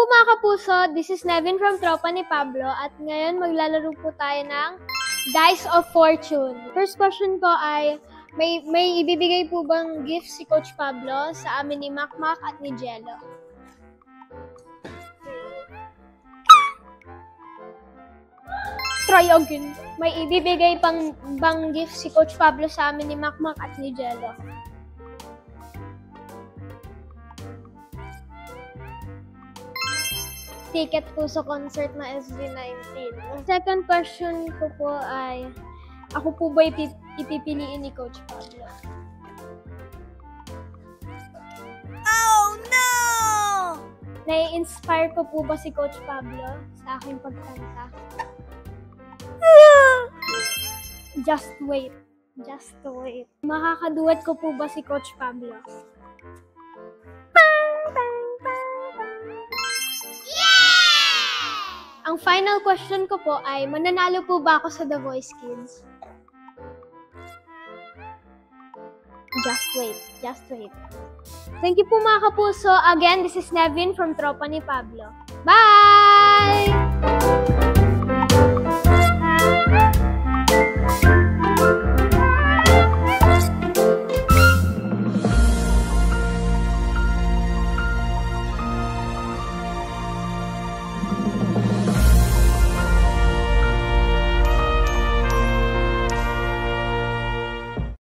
mga kapuso, this is Nevin from Tropa ni Pablo at ngayon maglalaro po tayo ng Dice of Fortune. First question ko ay, may ibibigay po bang gift si Coach Pablo sa amin ni Makmak at ni Jello? Try again. May ibibigay bang gift si Coach Pablo sa amin ni Makmak at ni Jello? Ticket po sa concert na SB19. Ang second question ko po ay, ako po ba ipipiliin ni Coach Pablo? Oh no! Nai-inspire ko po ba si Coach Pablo sa aking pagkanta? Just wait. Just wait. Makakaduet ko po ba si Coach Pablo? Ang final question ko po ay, mananalo po ba ako sa The Voice Kids? Just wait. Just wait. Thank you po mga kapuso. Again, this is Nevin from Tropa ni Pablo. Bye!